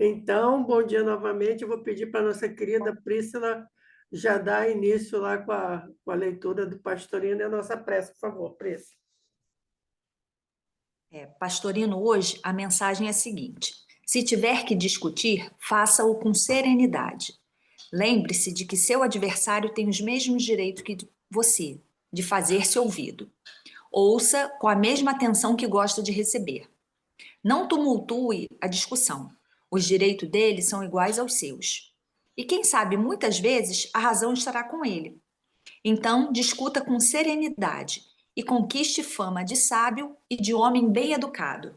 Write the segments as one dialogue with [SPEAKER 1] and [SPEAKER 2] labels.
[SPEAKER 1] Então, bom dia novamente. Eu vou pedir para a nossa querida Prícila já dar início lá com a leitura do Pastorino e a nossa prece, por favor, Prícila.
[SPEAKER 2] Pastorino, hoje a mensagem é a seguinte: se tiver que discutir, faça-o com serenidade. Lembre-se de que seu adversário tem os mesmos direitos que você, de fazer-se ouvido. Ouça com a mesma atenção que gosta de receber. Não tumultue a discussão. Os direitos dele são iguais aos seus. E quem sabe, muitas vezes, a razão estará com ele. Então, discuta com serenidade e conquiste fama de sábio e de homem bem educado.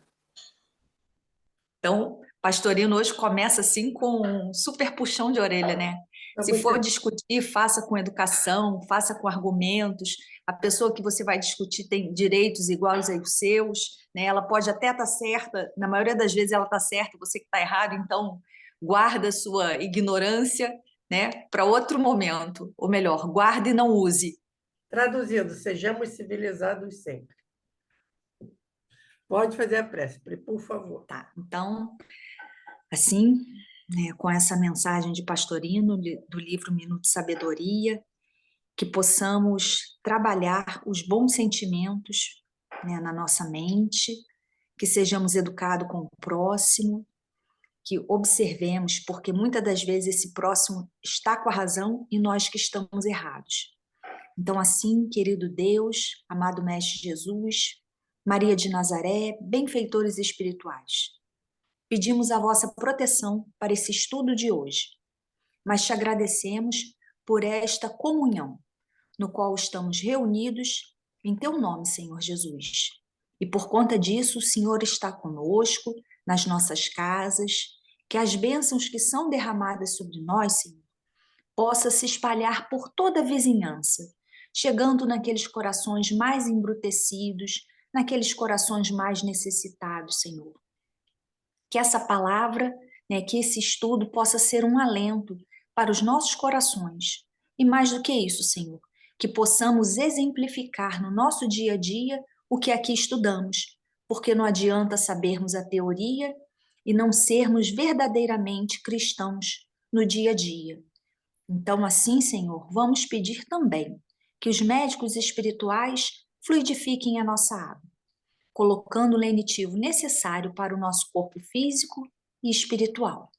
[SPEAKER 2] Então, Pastorino hoje começa assim com um super puxão de orelha, né? Se for discutir, faça com educação, faça com argumentos. A pessoa que você vai discutir tem direitos iguais aos seus, né? Ela pode até estar certa, na maioria das vezes ela está certa, você que está errado, então guarda a sua ignorância, né, para outro momento. Ou melhor, guarde e não use.
[SPEAKER 1] Traduzindo, sejamos civilizados sempre. Pode fazer a prece, por favor.
[SPEAKER 2] Tá, então, assim, né, com essa mensagem de Pastorino, do livro Minuto de Sabedoria, que possamos trabalhar os bons sentimentos, né, na nossa mente, que sejamos educados com o próximo, que observemos, porque muitas das vezes esse próximo está com a razão e nós que estamos errados. Então, assim, querido Deus, amado Mestre Jesus, Maria de Nazaré, benfeitores espirituais, pedimos a vossa proteção para esse estudo de hoje, mas te agradecemos por esta comunhão, no qual estamos reunidos em teu nome, Senhor Jesus. E por conta disso, o Senhor está conosco, nas nossas casas, que as bênçãos que são derramadas sobre nós, Senhor, possa se espalhar por toda a vizinhança, chegando naqueles corações mais embrutecidos, naqueles corações mais necessitados, Senhor. Que essa palavra, né, que esse estudo possa ser um alento para os nossos corações. E mais do que isso, Senhor, que possamos exemplificar no nosso dia a dia o que aqui estudamos, porque não adianta sabermos a teoria e não sermos verdadeiramente cristãos no dia a dia. Então, assim, Senhor, vamos pedir também que os médicos espirituais fluidifiquem a nossa água, colocando o lenitivo necessário para o nosso corpo físico e espiritual.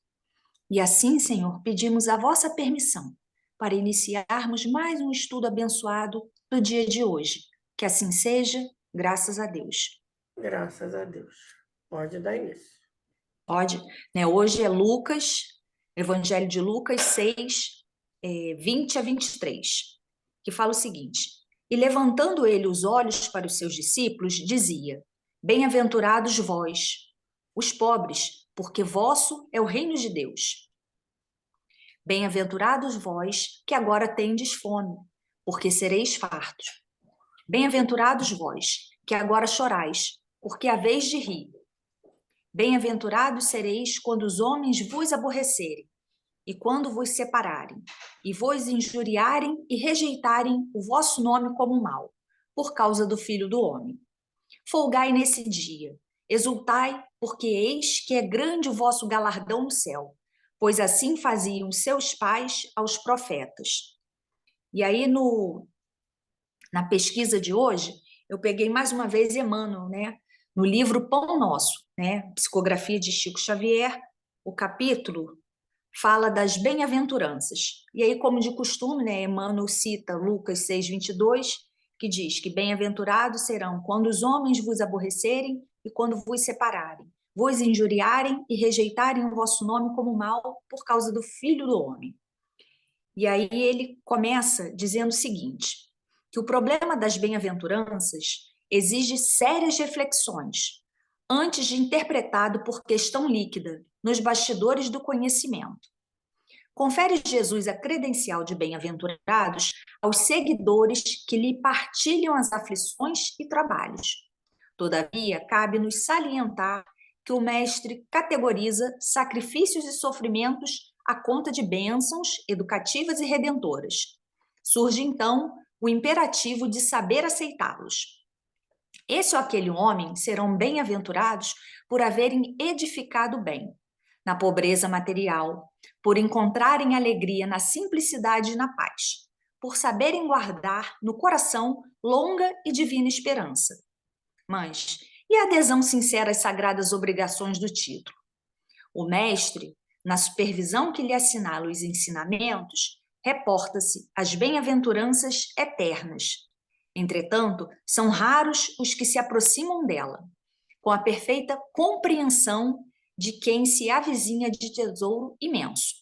[SPEAKER 2] E assim, Senhor, pedimos a vossa permissão para iniciarmos mais um estudo abençoado do dia de hoje. Que assim seja, graças a Deus.
[SPEAKER 1] Graças a Deus. Pode dar início.
[SPEAKER 2] Pode, né? Hoje é Lucas, Evangelho de Lucas 6, 20 a 23, que fala o seguinte: e levantando ele os olhos para os seus discípulos, dizia: bem-aventurados vós, os pobres, porque vosso é o reino de Deus. Bem-aventurados vós, que agora tendes fome, porque sereis fartos. Bem-aventurados vós, que agora chorais, porque haveis de rir. Bem-aventurados sereis quando os homens vos aborrecerem, e quando vos separarem, e vos injuriarem e rejeitarem o vosso nome como mal, por causa do Filho do Homem. Folgai nesse dia, exultai, porque eis que é grande o vosso galardão no céu, pois assim faziam seus pais aos profetas. E aí, na pesquisa de hoje, eu peguei mais uma vez Emmanuel, né? No livro Pão Nosso, né? Psicografia de Chico Xavier, o capítulo fala das bem-aventuranças. E aí, como de costume, né, Emmanuel cita Lucas 6:22, que diz que bem-aventurados serão quando os homens vos aborrecerem e quando vos separarem, vos injuriarem e rejeitarem o vosso nome como mal por causa do Filho do Homem. E aí ele começa dizendo o seguinte, que o problema das bem-aventuranças exige sérias reflexões, antes de interpretado por questão líquida, nos bastidores do conhecimento. Confere Jesus a credencial de bem-aventurados aos seguidores que lhe partilham as aflições e trabalhos. Todavia, cabe-nos salientar que o Mestre categoriza sacrifícios e sofrimentos à conta de bênçãos educativas e redentoras. Surge, então, o imperativo de saber aceitá-los. Esse ou aquele homem serão bem-aventurados por haverem edificado bem. na pobreza material, por encontrarem alegria na simplicidade e na paz, por saberem guardar no coração longa e divina esperança. Mas, e a adesão sincera às sagradas obrigações do título? O mestre, na supervisão que lhe assinala os ensinamentos, reporta-se às bem-aventuranças eternas. Entretanto, são raros os que se aproximam dela, com a perfeita compreensão de quem se avizinha de tesouro imenso.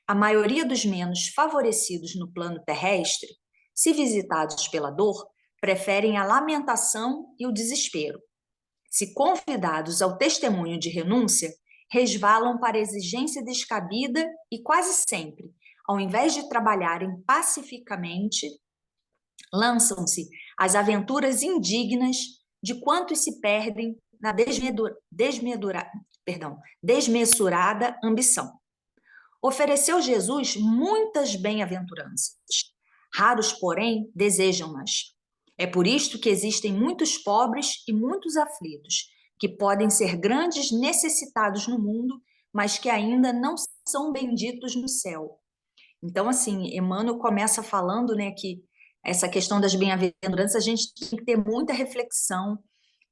[SPEAKER 2] A maioria dos menos favorecidos no plano terrestre, se visitados pela dor, preferem a lamentação e o desespero. Se convidados ao testemunho de renúncia, resvalam para a exigência descabida e quase sempre, ao invés de trabalharem pacificamente, lançam-se às aventuras indignas de quantos se perdem na desmesurada ambição. Ofereceu Jesus muitas bem-aventuranças. Raros, porém, desejam-nas. É por isto que existem muitos pobres e muitos aflitos, que podem ser grandes necessitados no mundo, mas que ainda não são benditos no céu. Então, assim, Emmanuel começa falando, né, que essa questão das bem-aventuranças, a gente tem que ter muita reflexão,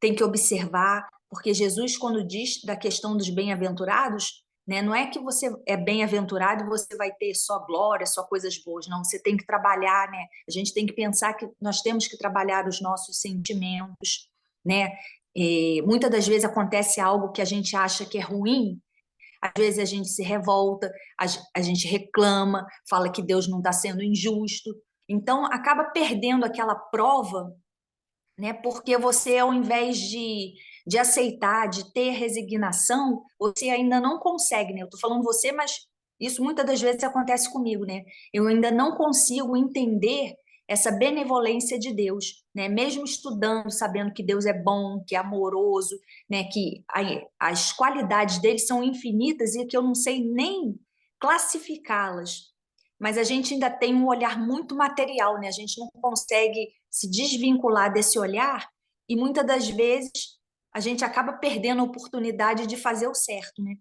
[SPEAKER 2] tem que observar, porque Jesus, quando diz da questão dos bem-aventurados, né, não é que você é bem-aventurado e você vai ter só glória, só coisas boas, não, você tem que trabalhar, né, a gente tem que pensar que nós temos que trabalhar os nossos sentimentos, né, e muitas das vezes acontece algo que a gente acha que é ruim, às vezes a gente se revolta, a gente reclama, fala que Deus não está sendo injusto, então acaba perdendo aquela prova, né? Porque você, ao invés de aceitar, de ter resignação, você ainda não consegue, né? Eu estou falando você, mas isso muitas das vezes acontece comigo, né? Eu ainda não consigo entender essa benevolência de Deus, né? Mesmo estudando, sabendo que Deus é bom, que é amoroso, né? Que as qualidades dele são infinitas e que eu não sei nem classificá-las. Mas a gente ainda tem um olhar muito material, né? A gente não consegue se desvincular desse olhar e muitas das vezes a gente acaba perdendo a oportunidade de fazer o certo, né?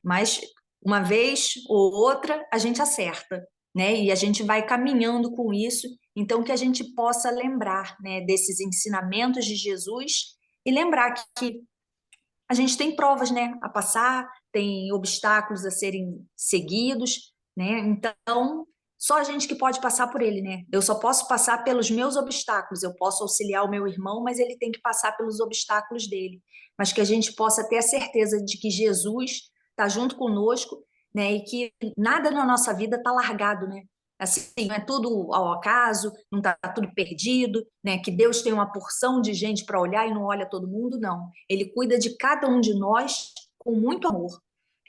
[SPEAKER 2] Mas uma vez ou outra a gente acerta, né? E a gente vai caminhando com isso, então que a gente possa lembrar, né, desses ensinamentos de Jesus e lembrar que a gente tem provas, né, a passar, tem obstáculos a serem seguidos, né? Então, só a gente que pode passar por ele, né? Eu só posso passar pelos meus obstáculos, eu posso auxiliar o meu irmão, mas ele tem que passar pelos obstáculos dele. Mas que a gente possa ter a certeza de que Jesus está junto conosco, né? E que nada na nossa vida está largado, né? Assim, não é tudo ao acaso, não está tudo perdido, né? Que Deus tem uma porção de gente para olhar e não olha todo mundo, não. Ele cuida de cada um de nós com muito amor.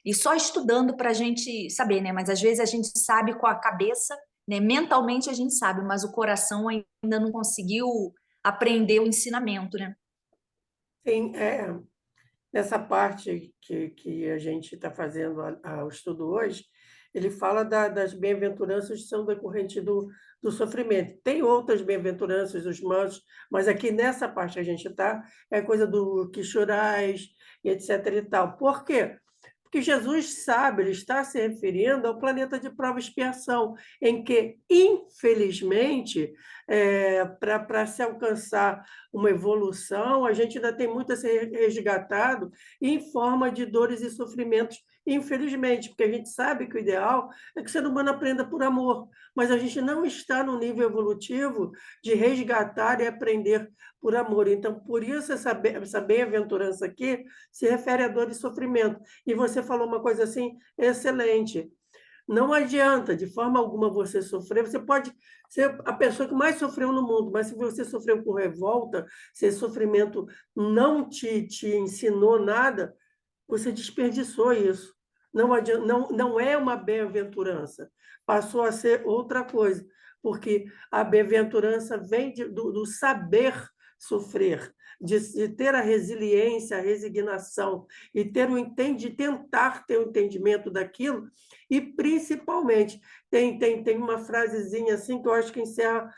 [SPEAKER 2] E só estudando para a gente saber, né? Mas às vezes a gente sabe com a cabeça, né? Mentalmente a gente sabe, mas o coração ainda não conseguiu aprender o ensinamento, né?
[SPEAKER 1] Sim, nessa parte que a gente está fazendo o estudo hoje, ele fala das bem-aventuranças que são decorrentes do sofrimento. Tem outras bem-aventuranças, os mansos, mas aqui nessa parte que a gente está, é coisa do que chorais, e etc. e tal. Por quê? Porque Jesus sabe, ele está se referindo ao planeta de prova e expiação, em que, infelizmente, para se alcançar uma evolução, a gente ainda tem muito a ser resgatado em forma de dores e sofrimentos, infelizmente, porque a gente sabe que o ideal é que o ser humano aprenda por amor, mas a gente não está no nível evolutivo de resgatar e aprender por amor. Então, por isso, essa bem-aventurança aqui se refere a dor e sofrimento. E você falou uma coisa assim excelente. Não adianta, de forma alguma, você sofrer. Você pode ser a pessoa que mais sofreu no mundo, mas se você sofreu com revolta, se esse sofrimento não te ensinou nada, você desperdiçou isso. Não adianta, não é uma bem-aventurança. Passou a ser outra coisa, porque a bem-aventurança vem do saber sofrer, de ter a resiliência, a resignação e tentar ter o entendimento daquilo, e principalmente tem uma frasezinha assim que eu acho que encerra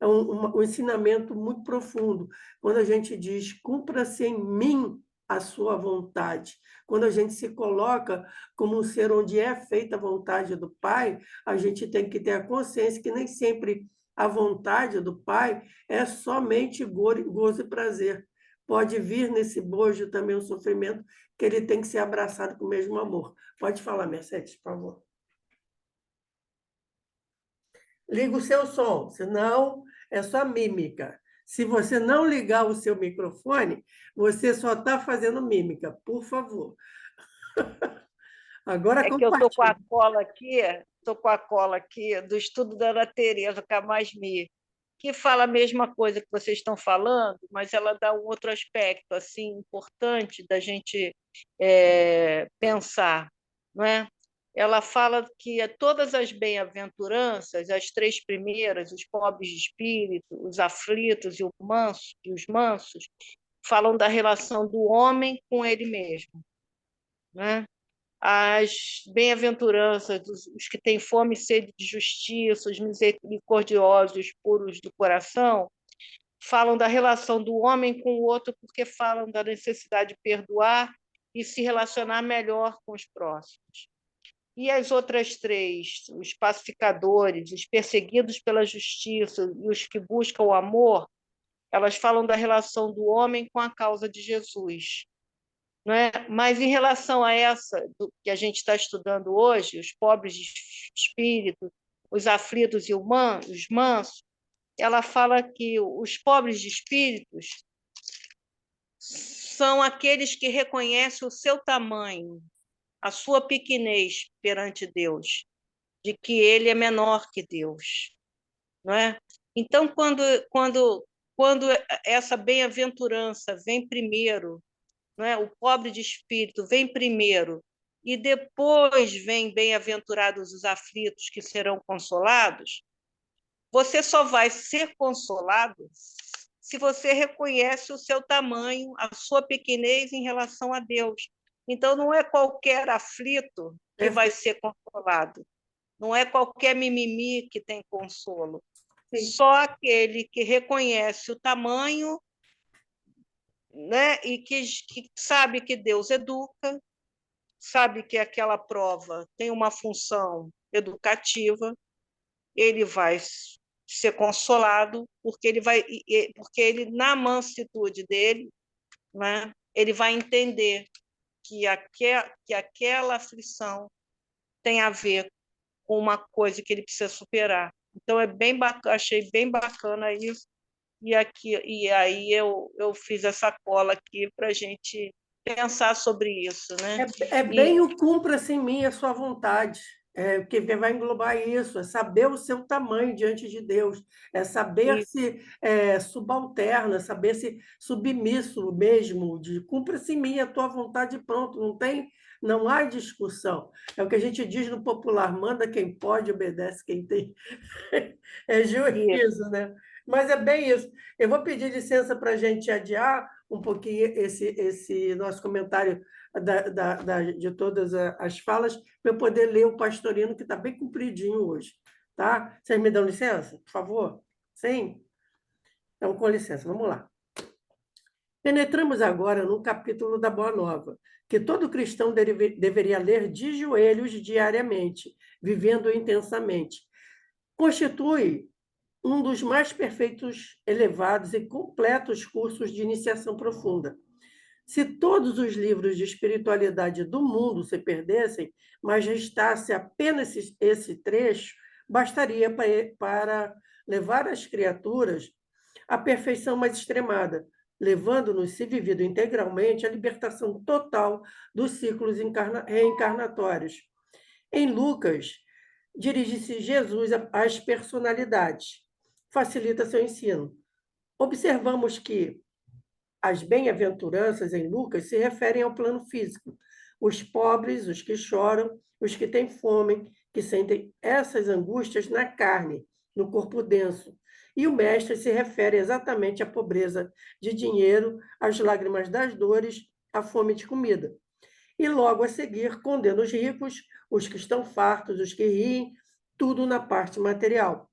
[SPEAKER 1] um ensinamento muito profundo, quando a gente diz: cumpra-se em mim a sua vontade. Quando a gente se coloca como um ser onde é feita a vontade do Pai, a gente tem que ter a consciência que nem sempre a vontade do Pai é somente gozo e prazer. Pode vir nesse bojo também o sofrimento, que ele tem que ser abraçado com o mesmo amor. Pode falar, Mercedes, por favor. Liga o seu som, senão é só mímica. Se você não ligar o seu microfone, você só está fazendo mímica, por favor. Agora
[SPEAKER 3] É que eu estou com a
[SPEAKER 1] compartilhe.
[SPEAKER 3] cola aqui, do estudo da Ana Teresa Camasmi, que fala a mesma coisa que vocês estão falando, mas ela dá um outro aspecto assim importante da gente pensar, não é? Ela fala que todas as bem-aventuranças, as três primeiras, os pobres de espírito, os aflitos e os mansos, falam da relação do homem com ele mesmo, né? As bem-aventuranças, os que têm fome e sede de justiça, os misericordiosos, os puros do coração, falam da relação do homem com o outro, porque falam da necessidade de perdoar e se relacionar melhor com os próximos. E as outras três, os pacificadores, os perseguidos pela justiça e os que buscam o amor, elas falam da relação do homem com a causa de Jesus. Não é? Mas em relação a essa que a gente está estudando hoje, os pobres de espírito, os aflitos e os mansos, ela fala que os pobres de espíritos são aqueles que reconhecem o seu tamanho, a sua pequenez perante Deus, de que ele é menor que Deus, não é? Então, quando essa bem-aventurança vem primeiro, não é? O pobre de espírito vem primeiro, e depois vem bem-aventurados os aflitos que serão consolados, você só vai ser consolado se você reconhece o seu tamanho, a sua pequenez em relação a Deus. Então, não é qualquer aflito que vai ser consolado, não é qualquer mimimi que tem consolo. Sim. Só aquele que reconhece o tamanho, né? E que sabe que Deus educa, sabe que aquela prova tem uma função educativa, ele vai ser consolado, porque ele na mansitude dele, né? Ele vai entender que aquela aflição tem a ver com uma coisa que ele precisa superar. Então, achei bem bacana isso, e aí eu fiz essa cola aqui para a gente pensar sobre isso, né?
[SPEAKER 1] É bem o cumpra-se em mim a sua vontade, que vai englobar isso, é saber o seu tamanho diante de Deus, é saber-se subalterno, é saber-se submisso mesmo, de cumpra-se em mim a tua vontade e pronto, não há discussão. É o que a gente diz no popular, manda quem pode, obedece quem tem. É juízo, né? Mas é bem isso. Eu vou pedir licença para a gente adiar um pouquinho esse nosso comentário de todas as falas, para eu poder ler o Pastorino, que está bem compridinho hoje. Tá? Vocês me dão licença, por favor? Sim? Então, com licença, vamos lá. Penetramos agora no capítulo da Boa Nova, que todo cristão deveria ler de joelhos diariamente, vivendo intensamente. Constitui um dos mais perfeitos, elevados e completos cursos de iniciação profunda. Se todos os livros de espiritualidade do mundo se perdessem, mas restasse apenas esse trecho, bastaria para levar as criaturas à perfeição mais extremada, levando-nos, se vivido integralmente, à libertação total dos ciclos reencarnatórios. Em Lucas, dirige-se Jesus às personalidades, facilita seu ensino. Observamos que as bem-aventuranças em Lucas se referem ao plano físico. Os pobres, os que choram, os que têm fome, que sentem essas angústias na carne, no corpo denso. E o mestre se refere exatamente à pobreza de dinheiro, às lágrimas das dores, à fome de comida. E logo a seguir condena os ricos, os que estão fartos, os que riem, tudo na parte material.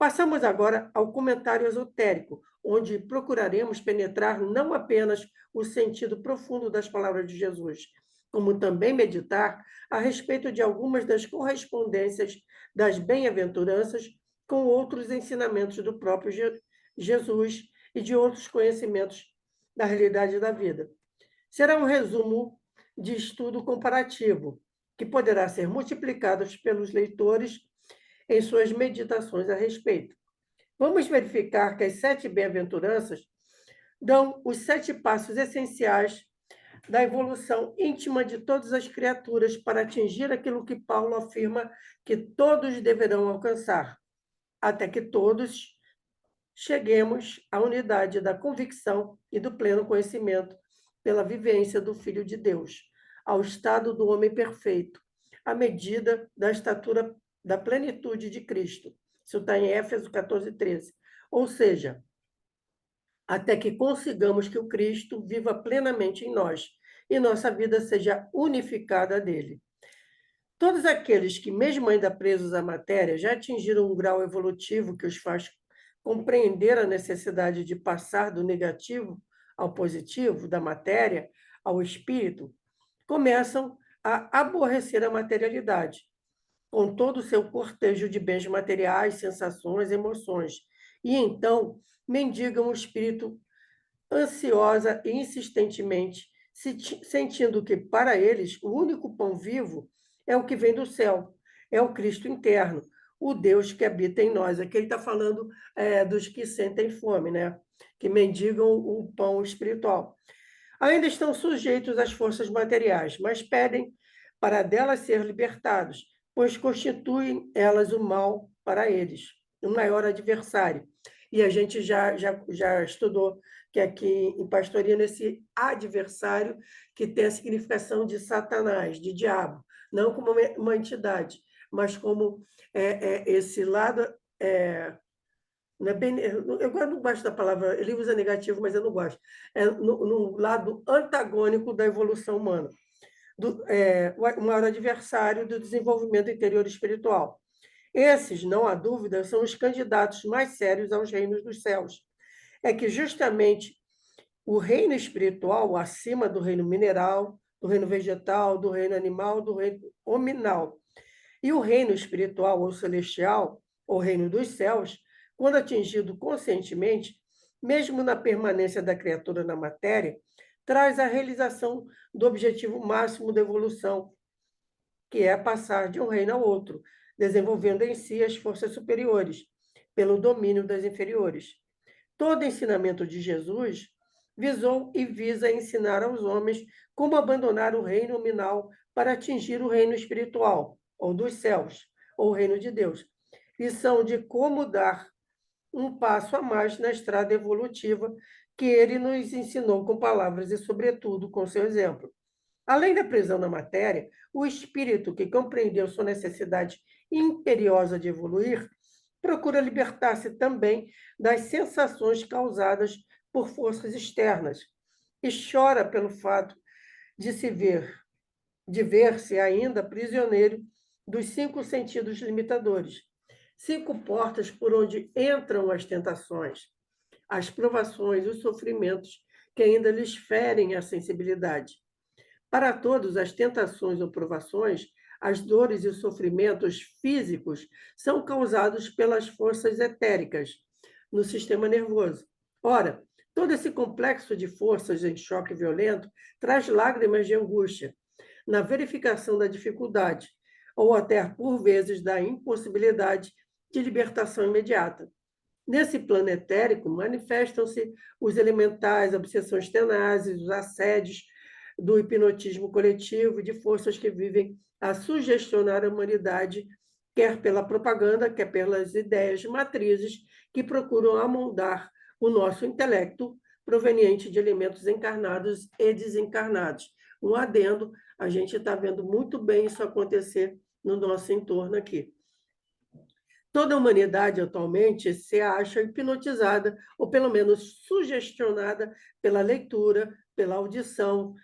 [SPEAKER 1] Passamos agora ao comentário esotérico, onde procuraremos penetrar não apenas o sentido profundo das palavras de Jesus, como também meditar a respeito de algumas das correspondências das bem-aventuranças com outros ensinamentos do próprio Jesus e de outros conhecimentos da realidade da vida. Será um resumo de estudo comparativo, que poderá ser multiplicado pelos leitores em suas meditações a respeito. Vamos verificar que as 7 bem-aventuranças dão os 7 passos essenciais da evolução íntima de todas as criaturas para atingir aquilo que Paulo afirma que todos deverão alcançar, até que todos cheguemos à unidade da convicção e do pleno conhecimento pela vivência do Filho de Deus, ao estado do homem perfeito, à medida da estatura da plenitude de Cristo. Isso está em Éfeso 14:13. Ou seja, até que consigamos que o Cristo viva plenamente em nós e nossa vida seja unificada a dele. Todos aqueles que, mesmo ainda presos à matéria, já atingiram um grau evolutivo que os faz compreender a necessidade de passar do negativo ao positivo, da matéria ao espírito, começam a aborrecer a materialidade, com todo o seu cortejo de bens materiais, sensações, emoções, e então mendigam o espírito ansiosa e insistentemente, sentindo que, para eles, o único pão vivo é o que vem do céu, é o Cristo interno, o Deus que habita em nós. Aqui ele está falando dos que sentem fome, né? Que mendigam o pão espiritual. Ainda estão sujeitos às forças materiais, mas pedem para delas ser libertados, pois constituem elas o mal para eles, o maior adversário. E a gente já estudou que aqui em Pastorino, esse adversário que tem a significação de Satanás, de diabo, não como uma entidade, mas como esse lado. Não é bem, eu não gosto da palavra, ele usa negativo, mas eu não gosto. É no lado antagônico da evolução humana, o maior adversário do desenvolvimento interior espiritual. Esses, não há dúvida, são os candidatos mais sérios aos reinos dos céus. É que justamente o reino espiritual, acima do reino mineral, do reino vegetal, do reino animal, do reino hominal, e o reino espiritual ou celestial, ou reino dos céus, quando atingido conscientemente, mesmo na permanência da criatura na matéria, traz a realização do objetivo máximo da evolução, que é passar de um reino ao outro, desenvolvendo em si as forças superiores, pelo domínio das inferiores. Todo ensinamento de Jesus visou e visa ensinar aos homens como abandonar o reino nominal para atingir o reino espiritual, ou dos céus, ou o reino de Deus. Lição de como dar um passo a mais na estrada evolutiva que ele nos ensinou com palavras e, sobretudo, com seu exemplo. Além da prisão na matéria, o espírito que compreendeu sua necessidade imperiosa de evoluir procura libertar-se também das sensações causadas por forças externas e chora pelo fato de ver-se ainda prisioneiro dos 5 sentidos limitadores, 5 portas por onde entram as tentações, as provações, os sofrimentos que ainda lhes ferem a sensibilidade. Para todos, as tentações ou provações, as dores e os sofrimentos físicos são causados pelas forças etéricas no sistema nervoso. Ora, todo esse complexo de forças em choque violento traz lágrimas de angústia na verificação da dificuldade, ou até, por vezes, da impossibilidade de libertação imediata. Nesse plano etérico, manifestam-se os elementais, obsessões tenazes, os assédios do hipnotismo coletivo, de forças que vivem a sugestionar a humanidade, quer pela propaganda, quer pelas ideias matrizes que procuram amoldar o nosso intelecto proveniente de elementos encarnados e desencarnados. Um adendo, a gente está vendo muito bem isso acontecer no nosso entorno aqui. Toda a humanidade atualmente se acha hipnotizada, ou pelo menos sugestionada pela leitura, pela audição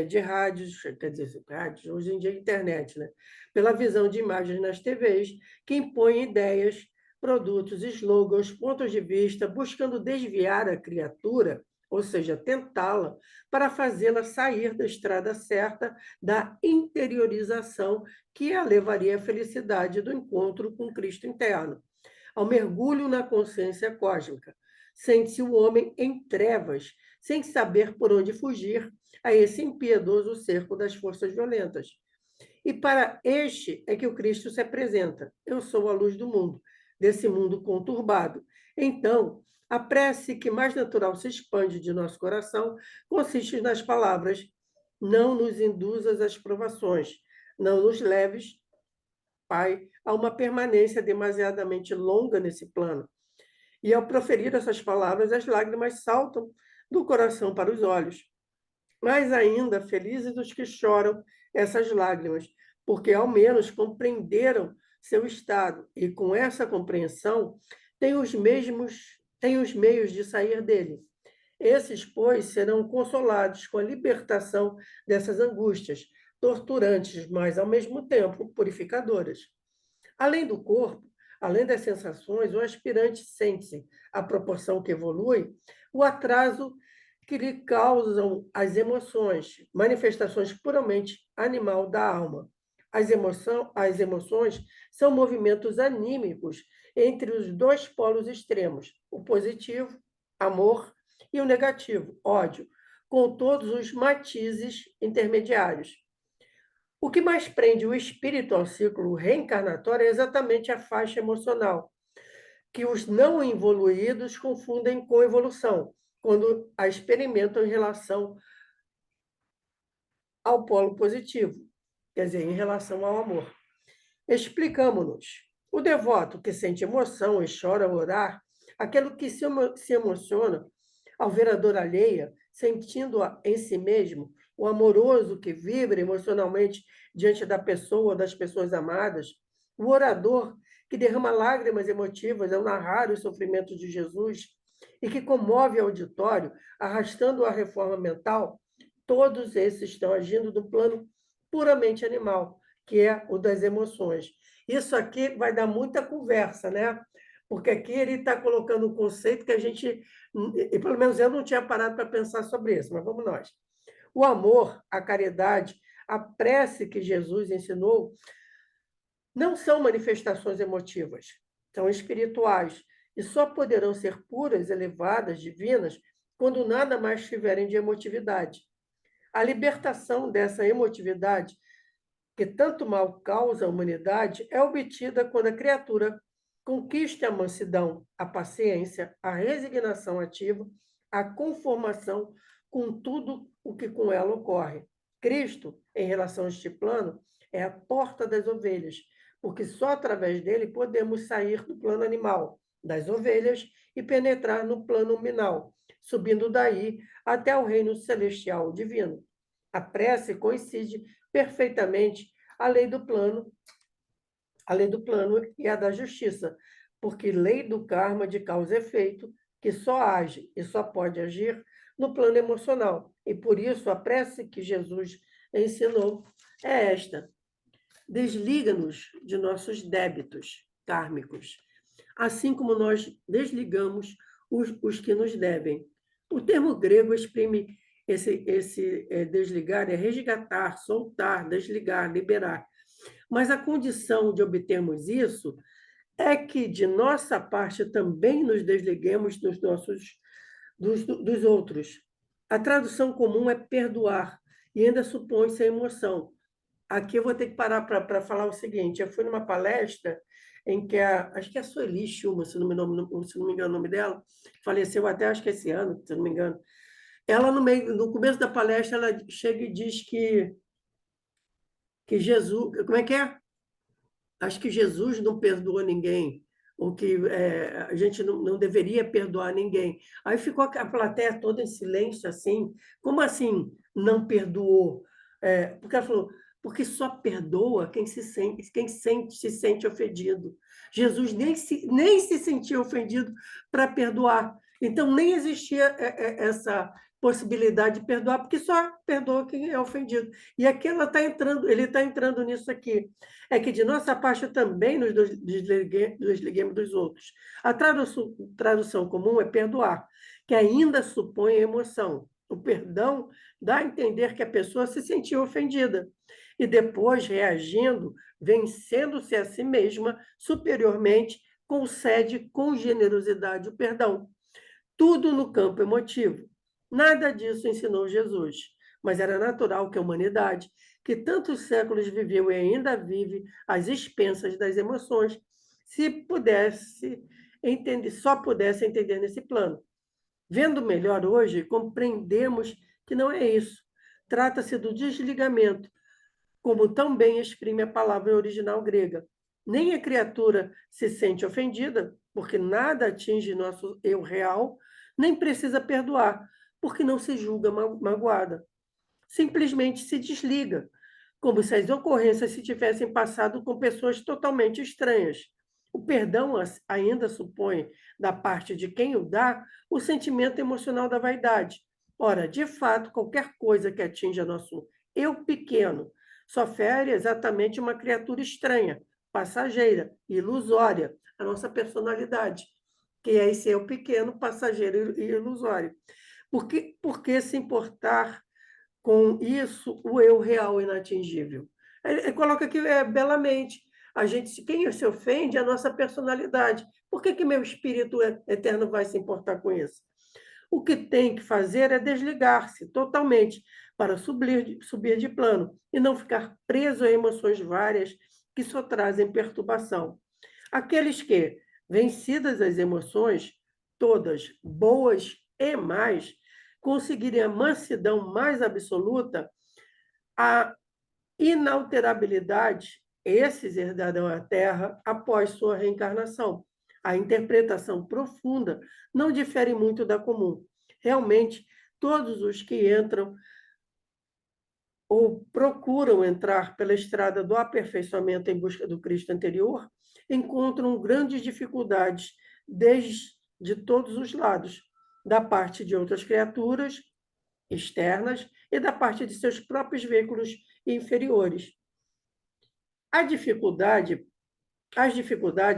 [SPEAKER 1] de rádios, quer dizer, rádios, hoje em dia internet, né? Pela visão de imagens nas TVs, que impõem ideias produtos, slogans, pontos de vista, buscando desviar a criatura, ou seja, tentá-la, para fazê-la sair da estrada certa da interiorização que a levaria à felicidade do encontro com Cristo interno, ao mergulho na consciência cósmica. Sente-se o homem em trevas, sem saber por onde fugir a esse impiedoso cerco das forças violentas. E para este é que o Cristo se apresenta. Eu sou a luz do mundo, desse mundo conturbado. Então, a prece que mais natural se expande de nosso coração consiste nas palavras: não nos induzas às provações, não nos leves, Pai, a uma permanência demasiadamente longa nesse plano. E ao proferir essas palavras, as lágrimas saltam do coração para os olhos. Mais ainda, felizes os que choram essas lágrimas, porque ao menos compreenderam seu estado e, com essa compreensão, têm os meios de sair dele. Esses, pois, serão consolados com a libertação dessas angústias, torturantes, mas, ao mesmo tempo, purificadoras. Além do corpo, além das sensações, o aspirante sente-se, à proporção que evolui, o atraso que lhe causam as emoções, manifestações puramente animal da alma. As emoções são movimentos anímicos entre os dois polos extremos, o positivo, amor, e o negativo, ódio, com todos os matizes intermediários. O que mais prende o espírito ao ciclo reencarnatório é exatamente a faixa emocional, que os não evoluídos confundem com evolução, quando a experimentam em relação ao polo positivo, quer dizer, em relação ao amor. Explicamos-nos. O devoto que sente emoção e chora ao orar, aquele que se emociona ao ver a dor alheia, sentindo-a em si mesmo, o amoroso que vibra emocionalmente diante da pessoa, das pessoas amadas, o orador que derrama lágrimas emotivas ao narrar os sofrimentos de Jesus e que comove o auditório, arrastando a reforma mental, todos esses estão agindo no plano puramente animal, que é o das emoções. Isso aqui vai dar muita conversa, né? Porque aqui ele está colocando um conceito que a gente, e pelo menos eu não tinha parado para pensar sobre isso, mas vamos nós. O amor, a caridade, a prece que Jesus ensinou, não são manifestações emotivas, são espirituais, e só poderão ser puras, elevadas, divinas, quando nada mais tiverem de emotividade. A libertação dessa emotividade, que tanto mal causa à humanidade, é obtida quando a criatura conquista a mansidão, a paciência, a resignação ativa, a conformação com tudo o que com ela ocorre. Cristo, em relação a este plano, é a porta das ovelhas, porque só através dele podemos sair do plano animal, das ovelhas, e penetrar no plano nominal, subindo daí até o reino celestial divino. A prece coincide perfeitamente a lei do plano e a da justiça, porque lei do karma de causa e efeito, que só age e só pode agir no plano emocional. E por isso a prece que Jesus ensinou é esta: desliga-nos de nossos débitos kármicos, assim como nós desligamos os que nos devem. O termo grego exprime esse desligar, é resgatar, soltar, desligar, liberar. Mas a condição de obtermos isso é que, de nossa parte, também nos desliguemos dos outros. A tradução comum é perdoar, e ainda supõe-se a emoção. Aqui eu vou ter que parar para falar o seguinte: eu fui numa palestra em que acho que é a Sueli Schumann, se não me engano o nome dela, faleceu até acho que esse ano, se não me engano. Ela, no começo da palestra, ela chega e diz que Jesus... Como é que é? Acho que Jesus não perdoou ninguém, ou que a gente não deveria perdoar ninguém. Aí ficou a plateia toda em silêncio, assim. Como assim não perdoou? Porque ela falou, porque só perdoa quem se sente ofendido. Jesus nem se sentia ofendido para perdoar. Então, nem existia possibilidade de perdoar, porque só perdoa quem é ofendido. E aqui ele está entrando nisso aqui. É que de nossa parte também nos desliguemos dos outros. A tradução comum é perdoar, que ainda supõe emoção. O perdão dá a entender que a pessoa se sentiu ofendida e depois, reagindo, vencendo-se a si mesma superiormente, concede com generosidade o perdão. Tudo no campo emotivo. Nada disso ensinou Jesus, mas era natural que a humanidade, que tantos séculos viveu e ainda vive às expensas das emoções, se pudesse entender, só pudesse entender nesse plano. Vendo melhor hoje, compreendemos que não é isso. Trata-se do desligamento, como tão bem exprime a palavra original grega. Nem a criatura se sente ofendida, porque nada atinge nosso eu real, nem precisa perdoar, porque não se julga magoada. Simplesmente se desliga, como se as ocorrências se tivessem passado com pessoas totalmente estranhas. O perdão ainda supõe, da parte de quem o dá, o sentimento emocional da vaidade. Ora, de fato, qualquer coisa que atinja nosso eu pequeno só fere exatamente uma criatura estranha, passageira, ilusória, a nossa personalidade, que é esse eu pequeno, passageiro e ilusório. Por que se importar com isso, o eu real inatingível? Ele coloca aqui belamente. Quem se ofende é a nossa personalidade. Por que meu espírito eterno vai se importar com isso? O que tem que fazer é desligar-se totalmente para subir de plano e não ficar preso a emoções várias que só trazem perturbação. Aqueles que, vencidas as emoções, todas boas e más, conseguirem a mansidão mais absoluta, a inalterabilidade, esses herdarão a terra após sua reencarnação. A interpretação profunda não difere muito da comum. Realmente, todos os que entram ou procuram entrar pela estrada do aperfeiçoamento em busca do Cristo anterior, encontram grandes dificuldades de todos os lados, da parte de outras criaturas externas e da parte de seus próprios veículos inferiores. As dificuldades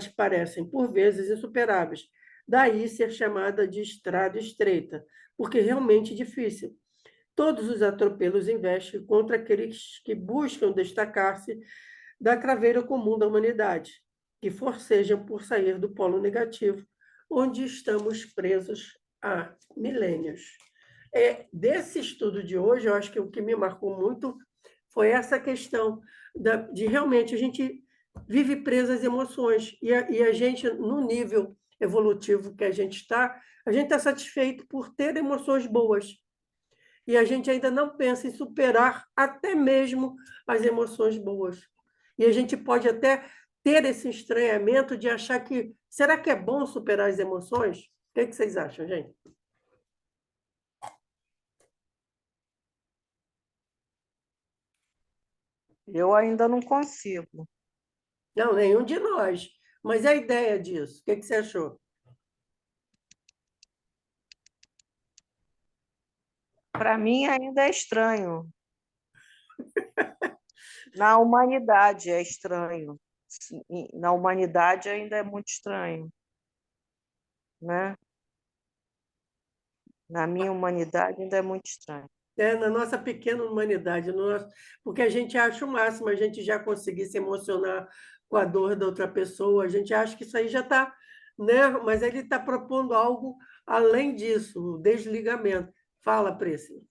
[SPEAKER 1] parecem, por vezes, insuperáveis, daí ser chamada de estrada estreita, porque realmente difícil. Todos os atropelos investem contra aqueles que buscam destacar-se da craveira comum da humanidade, que forcejam por sair do polo negativo, onde estamos presos há milênios. Desse estudo de hoje, eu acho que o que me marcou muito foi essa questão de realmente a gente vive preso às emoções e a gente, no nível evolutivo que a gente está satisfeito por ter emoções boas. E a gente ainda não pensa em superar até mesmo as emoções boas. E a gente pode até ter esse estranhamento de achar que será que é bom superar as emoções? O que vocês acham, gente?
[SPEAKER 3] Eu ainda não consigo.
[SPEAKER 1] Não, nenhum de nós. Mas a ideia disso, o que você achou?
[SPEAKER 3] Para mim ainda é estranho. Na humanidade é estranho. Na humanidade ainda é muito estranho, né? Na minha humanidade ainda é muito estranho.
[SPEAKER 1] Na nossa pequena humanidade, porque a gente acha o máximo, a gente já conseguir se emocionar com a dor da outra pessoa, a gente acha que isso aí já está, né? Mas ele está propondo algo além disso, o desligamento. Fala, Priscila.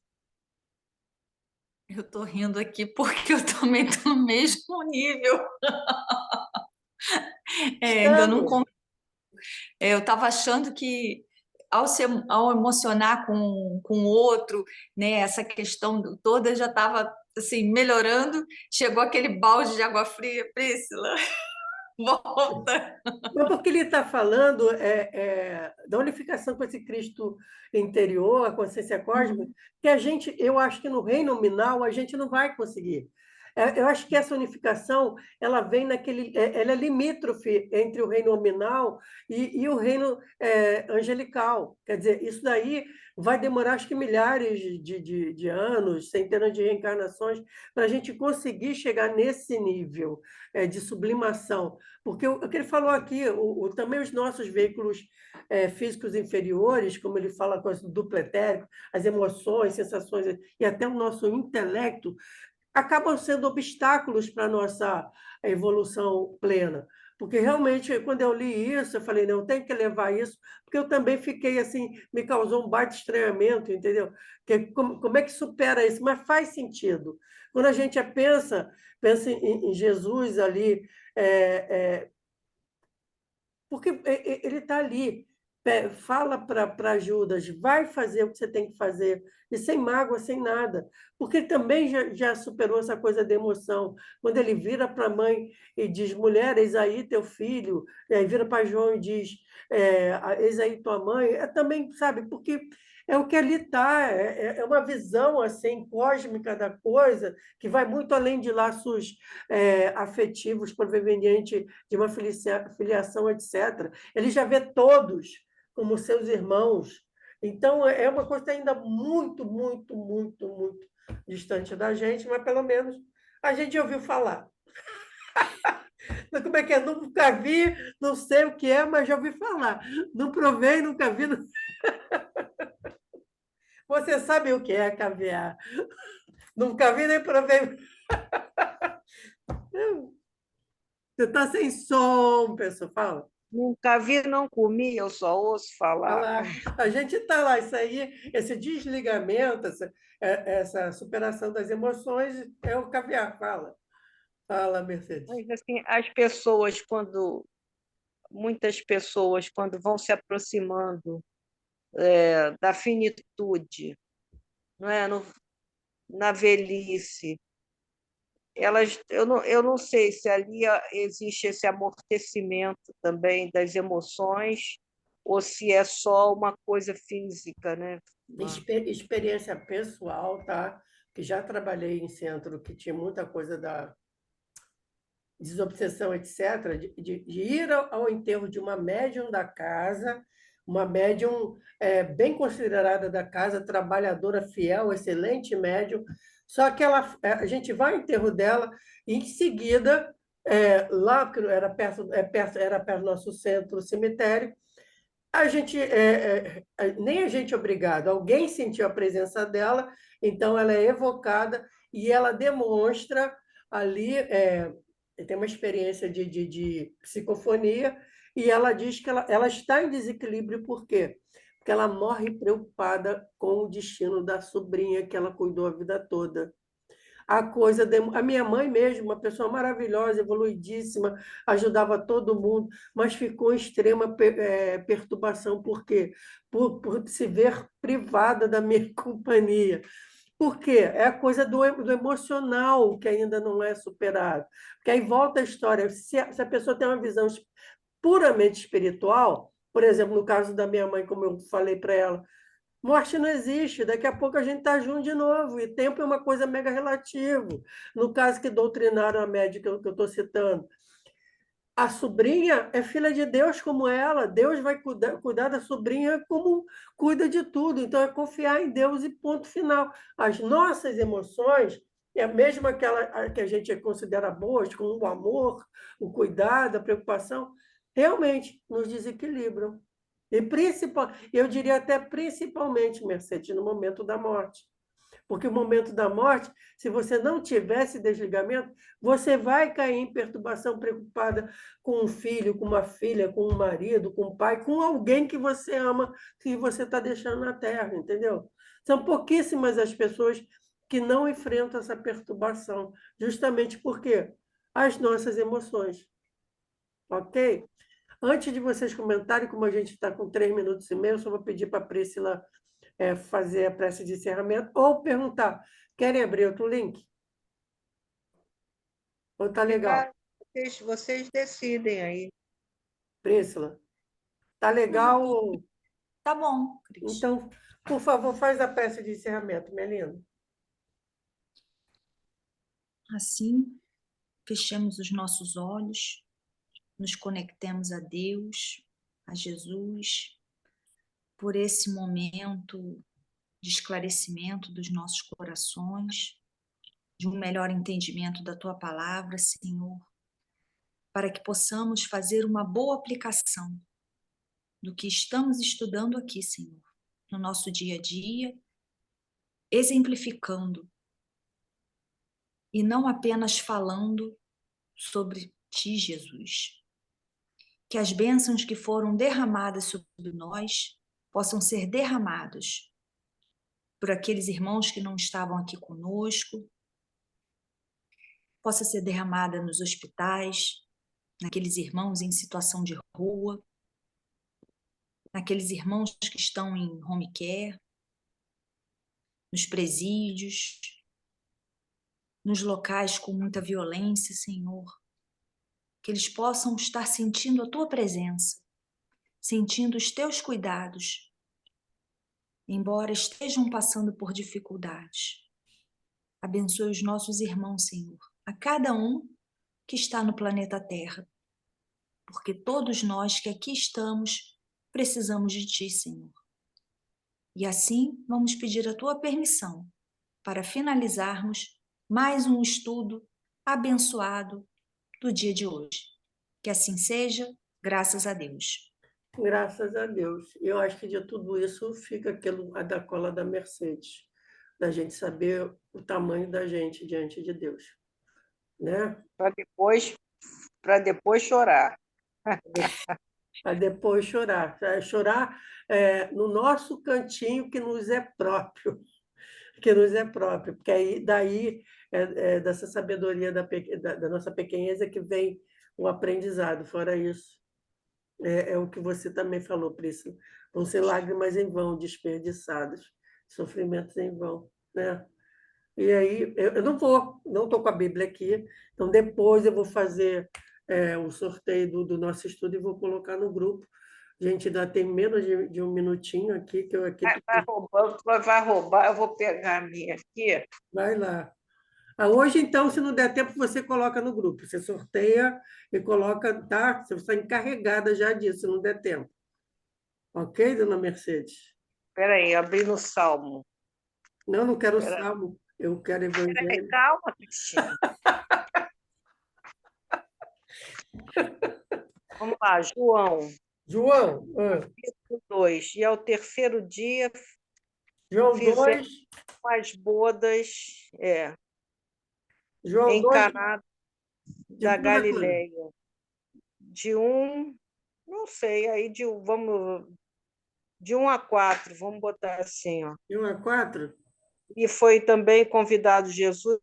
[SPEAKER 2] Eu estou rindo aqui porque eu também estou no mesmo nível. Ainda não. Eu estava achando que ao emocionar com o outro, né, essa questão toda já estava assim, melhorando. Chegou aquele balde de água fria, Priscila, volta.
[SPEAKER 1] Mas porque ele está falando da unificação com esse Cristo interior, a consciência cósmica, que eu acho que no reino nominal a gente não vai conseguir. Eu acho que essa unificação, ela vem ela é limítrofe entre o reino nominal e o reino angelical. Quer dizer, isso daí vai demorar, acho que milhares de anos, centenas de reencarnações, para a gente conseguir chegar nesse nível de sublimação. Porque o que ele falou aqui, também os nossos veículos físicos inferiores, como ele fala com o duplo etérico, as emoções, sensações e até o nosso intelecto, acabam sendo obstáculos para a nossa evolução plena. Porque realmente, quando eu li isso, eu falei, não, eu tenho que levar isso, porque eu também fiquei assim, me causou um baita estranhamento, entendeu? Como é que supera isso? Mas faz sentido. Quando a gente pensa em Jesus ali, é, porque ele está ali, fala para Judas, vai fazer o que você tem que fazer, e sem mágoa, sem nada, porque ele também já superou essa coisa da emoção. Quando ele vira para a mãe e diz, mulher, eis aí teu filho, e aí vira para João e diz, eis aí tua mãe, também, sabe, porque é o que ali está, é uma visão assim cósmica da coisa, que vai muito além de laços afetivos provenientes de uma filiação, etc. Ele já vê todos como seus irmãos. Então, é uma coisa ainda muito, muito, muito, muito distante da gente, mas pelo menos a gente ouviu falar. Como é que é? Nunca vi, não sei o que é, mas já ouvi falar. Não provei, nunca vi. Você sabe o que é caviar? Nunca vi nem provei. Você está sem som, pessoal. Fala.
[SPEAKER 3] Nunca vi, não comi, eu só ouço
[SPEAKER 1] Tá
[SPEAKER 3] falar.
[SPEAKER 1] lá. A gente está lá, isso aí, esse desligamento, essa superação das emoções é o caviar. Fala, fala, Mercedes.
[SPEAKER 3] Mas, assim, muitas pessoas, quando vão se aproximando da finitude, não é? Na velhice, eu não sei se ali existe esse amortecimento também das emoções ou se é só uma coisa física, né?
[SPEAKER 1] Experiência pessoal, tá? Que já trabalhei em centro que tinha muita coisa da desobsessão, etc., de ir ao enterro de uma médium da casa, uma médium bem considerada da casa, trabalhadora, fiel, excelente médium, só que a gente vai ao enterro dela e, em seguida, lá, porque era perto do nosso centro, o cemitério, a gente, nem a gente é obrigado, alguém sentiu a presença dela, então ela é evocada e ela demonstra ali, tem uma experiência de psicofonia, e ela diz que ela está em desequilíbrio, por quê? Porque ela morre preocupada com o destino da sobrinha que ela cuidou a vida toda. A minha mãe mesmo, uma pessoa maravilhosa, evoluidíssima, ajudava todo mundo, mas ficou em extrema perturbação, por quê? Por se ver privada da minha companhia. Por quê? É a coisa do emocional que ainda não é superado. Porque aí volta a história, se a pessoa tem uma visão puramente espiritual, por exemplo, no caso da minha mãe, como eu falei para ela, morte não existe, daqui a pouco a gente está junto de novo, e tempo é uma coisa mega relativo. No caso que doutrinaram a médica que eu estou citando, a sobrinha é filha de Deus como ela, Deus vai cuidar da sobrinha como cuida de tudo, então é confiar em Deus e ponto final. As nossas emoções, é mesmo aquela que a gente considera boas, como o amor, o cuidado, a preocupação, realmente nos desequilibram. E eu diria até principalmente, Mercedes, no momento da morte. Porque o momento da morte, se você não tiver esse desligamento, você vai cair em perturbação preocupada com um filho, com uma filha, com um marido, com um pai, com alguém que você ama, que você está deixando na Terra, entendeu? São pouquíssimas as pessoas que não enfrentam essa perturbação, justamente porque as nossas emoções, ok? Antes de vocês comentarem, como a gente está com 3 minutos e meio, eu só vou pedir para a Priscila fazer a prece de encerramento ou perguntar: querem abrir outro link? Ou está legal?
[SPEAKER 3] Vocês decidem aí.
[SPEAKER 1] Priscila, está
[SPEAKER 2] Não,
[SPEAKER 1] legal?
[SPEAKER 2] tá bom, Cris.
[SPEAKER 1] Então, por favor, faz a prece de encerramento, minha linda.
[SPEAKER 2] Assim, fechemos os nossos olhos, nos conectemos a Deus, a Jesus, por esse momento de esclarecimento dos nossos corações, de um melhor entendimento da Tua palavra, Senhor, para que possamos fazer uma boa aplicação do que estamos estudando aqui, Senhor, no nosso dia a dia, exemplificando e não apenas falando sobre Ti, Jesus. Que as bênçãos que foram derramadas sobre nós possam ser derramadas por aqueles irmãos que não estavam aqui conosco, possa ser derramada nos hospitais, naqueles irmãos em situação de rua, naqueles irmãos que estão em home care, nos presídios, nos locais com muita violência, Senhor, que eles possam estar sentindo a Tua presença, sentindo os Teus cuidados, embora estejam passando por dificuldades. Abençoe os nossos irmãos, Senhor, a cada um que está no planeta Terra, porque todos nós que aqui estamos precisamos de Ti, Senhor. E assim vamos pedir a Tua permissão para finalizarmos mais um estudo abençoado do dia de hoje. Que assim seja, graças a Deus.
[SPEAKER 1] Graças a Deus. Eu acho que de tudo isso fica aquilo a da cola da Mercedes, da gente saber o tamanho da gente diante de Deus, né?
[SPEAKER 3] Para depois chorar.
[SPEAKER 1] Para depois chorar. Chorar no nosso cantinho que nos é próprio, que nos é próprio, porque aí daí dessa sabedoria da nossa pequenez é que vem o aprendizado. Fora isso, é o que você também falou, Priscila. Vão ser lágrimas em vão, desperdiçadas, sofrimentos em vão, né? E aí, eu não estou com a Bíblia aqui, então depois eu vou fazer o sorteio do nosso estudo e vou colocar no grupo. A gente ainda tem menos de um minutinho aqui, que eu aqui.
[SPEAKER 3] Vai roubar, eu vou pegar a minha aqui.
[SPEAKER 1] Vai lá. Hoje, então, se não der tempo, você coloca no grupo. Você sorteia e coloca, tá? Você está encarregada já disso, se não der tempo. Ok, dona Mercedes?
[SPEAKER 3] Espera aí, abri no Salmo.
[SPEAKER 1] Não quero salmo, eu quero evangelho.
[SPEAKER 3] Calma, Cristina. Vamos lá,
[SPEAKER 1] João,
[SPEAKER 3] capítulo 2. E ao terceiro dia
[SPEAKER 1] João 2,
[SPEAKER 3] fizeram as bodas
[SPEAKER 1] João
[SPEAKER 3] em
[SPEAKER 1] 2,
[SPEAKER 3] Caná
[SPEAKER 1] de
[SPEAKER 3] da
[SPEAKER 1] quando a quando?
[SPEAKER 3] Galileia. Não sei, aí de 1 a 4, vamos botar assim, ó.
[SPEAKER 1] De 1 a 4?
[SPEAKER 3] E foi também convidado Jesus